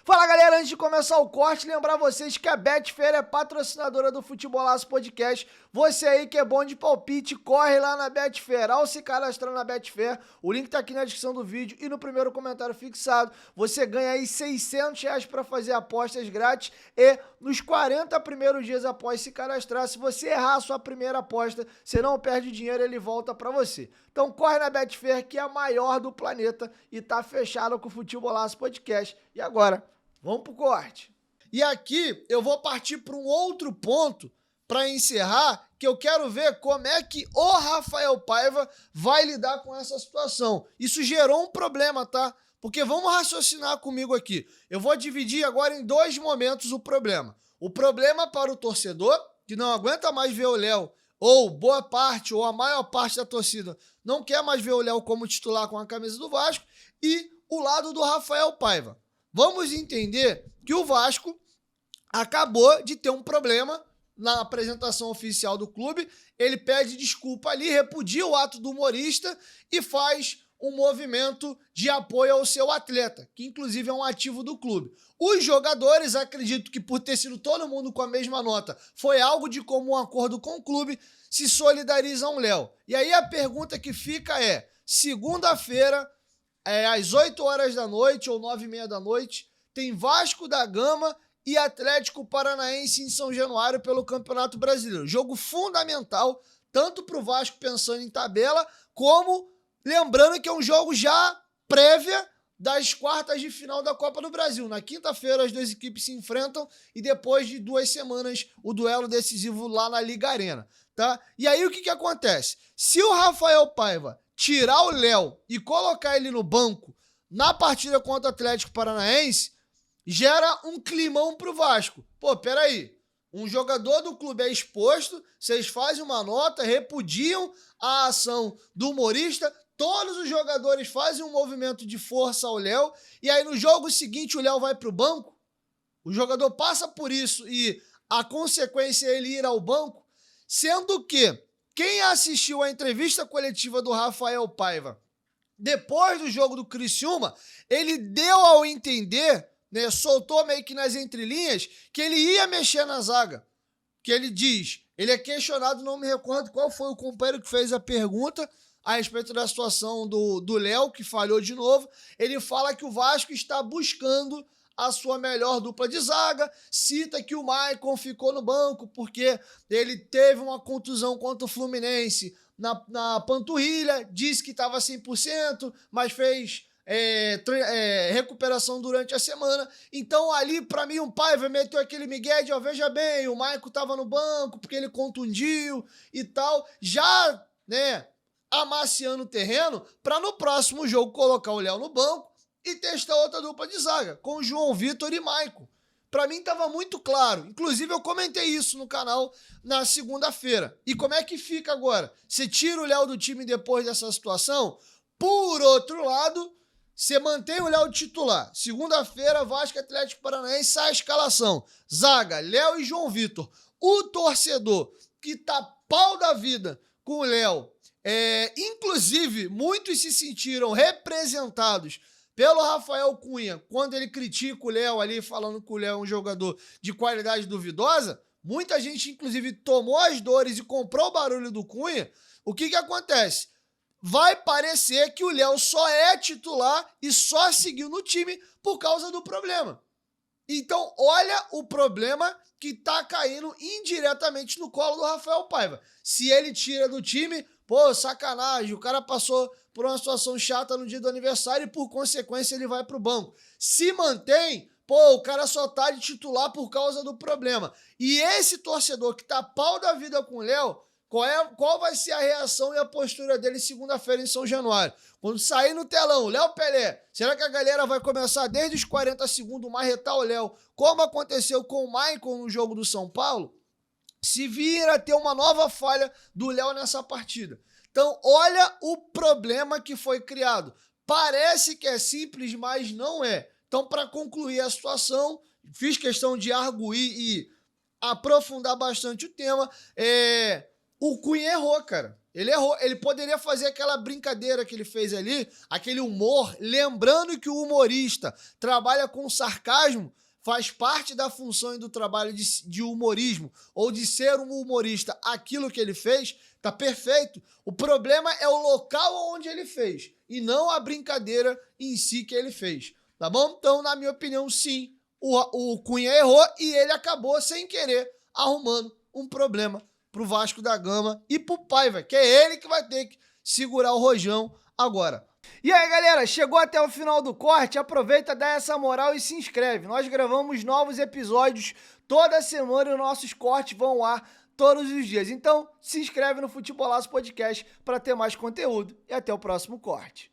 Fala galera, antes de começar o corte, lembrar vocês que a Betfair é patrocinadora do Futebolaço Podcast. Você aí que é bom de palpite, corre lá na Betfair. Ao se cadastrar na Betfair, o link tá aqui na descrição do vídeo e no primeiro comentário fixado. Você ganha aí R$600 para fazer apostas grátis e nos 40 primeiros dias após se cadastrar, se você errar a sua primeira aposta, você não perde dinheiro, ele volta para você. Então corre na Betfair, que é a maior do planeta e tá fechada com o Futebolaço Podcast. E agora, vamos pro corte. E aqui eu vou partir para um outro ponto para encerrar, que eu quero ver como é que o Rafael Paiva vai lidar com essa situação. Isso gerou um problema, tá? Porque vamos raciocinar comigo aqui. Eu vou dividir agora em dois momentos o problema. O problema para o torcedor, que não aguenta mais ver o Léo, ou boa parte, ou a maior parte da torcida, não quer mais ver o Léo como titular com a camisa do Vasco, e o lado do Rafael Paiva. Vamos entender que o Vasco acabou de ter um problema na apresentação oficial do clube. Ele pede desculpa ali, repudia o ato do humorista e faz um movimento de apoio ao seu atleta, que inclusive é um ativo do clube. Os jogadores, acredito que por ter sido todo mundo com a mesma nota, foi algo de comum acordo com o clube, se solidarizam Léo. E aí a pergunta que fica é, segunda-feira, às 8 horas da noite ou 9h30 da noite, tem Vasco da Gama e Atlético Paranaense em São Januário pelo Campeonato Brasileiro. Jogo fundamental, tanto para o Vasco pensando em tabela, como lembrando que é um jogo já prévia das quartas de final da Copa do Brasil. Na quinta-feira as duas equipes se enfrentam e depois de 2 semanas o duelo decisivo lá na Liga Arena, tá? E aí o que acontece? Se o Rafael Paiva tirar o Léo e colocar ele no banco na partida contra o Atlético Paranaense, gera um climão pro Vasco. Pô, peraí, um jogador do clube é exposto, vocês fazem uma nota, repudiam a ação do humorista, todos os jogadores fazem um movimento de força ao Léo, e aí no jogo seguinte o Léo vai pro banco, o jogador passa por isso e a consequência é ele ir ao banco, sendo que quem assistiu à entrevista coletiva do Rafael Paiva depois do jogo do Criciúma, ele deu ao entender, né, soltou meio que nas entrelinhas, que ele ia mexer na zaga. Que ele diz, ele é questionado, não me recordo qual foi o companheiro que fez a pergunta a respeito da situação do Léo, que falhou de novo. Ele fala que o Vasco está buscando a sua melhor dupla de zaga, cita que o Maicon ficou no banco porque ele teve uma contusão contra o Fluminense na panturrilha, disse que estava 100%, mas fez recuperação durante a semana. Então ali, para mim, o Paiva meteu aquele migué de, ó, veja bem, o Maicon estava no banco porque ele contundiu e tal, já, né, amaciando o terreno para no próximo jogo colocar o Léo no banco e testar outra dupla de zaga, com João Vitor e Maicon. Pra mim tava muito claro. Inclusive eu comentei isso no canal na segunda-feira. E como é que fica agora? Você tira o Léo do time depois dessa situação? Por outro lado, você mantém o Léo titular. Segunda-feira, Vasco Atlético Paranaense, sai a escalação. Zaga, Léo e João Vitor. O torcedor que tá pau da vida com o Léo, inclusive muitos se sentiram representados pelo Rafael Cunha, quando ele critica o Léo ali, falando que o Léo é um jogador de qualidade duvidosa, muita gente, inclusive, tomou as dores e comprou o barulho do Cunha. O que acontece? Vai parecer que o Léo só é titular e só seguiu no time por causa do problema. Então, olha o problema que tá caindo indiretamente no colo do Rafael Paiva. Se ele tira do time, pô, sacanagem, o cara passou por uma situação chata no dia do aniversário e, por consequência, ele vai pro banco. Se mantém, pô, o cara só tá de titular por causa do problema. E esse torcedor que tá pau da vida com o Léo, qual vai ser a reação e a postura dele segunda-feira em São Januário? Quando sair no telão, Léo Pelé, será que a galera vai começar desde os 40 segundos marretar o Léo, como aconteceu com o Maicon no jogo do São Paulo? Se vir a ter uma nova falha do Léo nessa partida. Então, olha o problema que foi criado. Parece que é simples, mas não é. Então, para concluir a situação, fiz questão de arguir e aprofundar bastante o tema. O Cunha errou, cara. Ele errou. Ele poderia fazer aquela brincadeira que ele fez ali, aquele humor, lembrando que o humorista trabalha com sarcasmo, faz parte da função e do trabalho de humorismo, ou de ser um humorista. Aquilo que ele fez tá perfeito. O problema é o local onde ele fez, e não a brincadeira em si que ele fez. Tá bom? Então, na minha opinião, sim, o Cunha errou e ele acabou, sem querer, arrumando um problema pro Vasco da Gama e pro Paiva, que é ele que vai ter que segurar o rojão agora. E aí, galera, chegou até o final do corte, aproveita, dá essa moral e se inscreve. Nós gravamos novos episódios toda semana e nossos cortes vão lá todos os dias. Então, se inscreve no Futebolaço Podcast para ter mais conteúdo e até o próximo corte.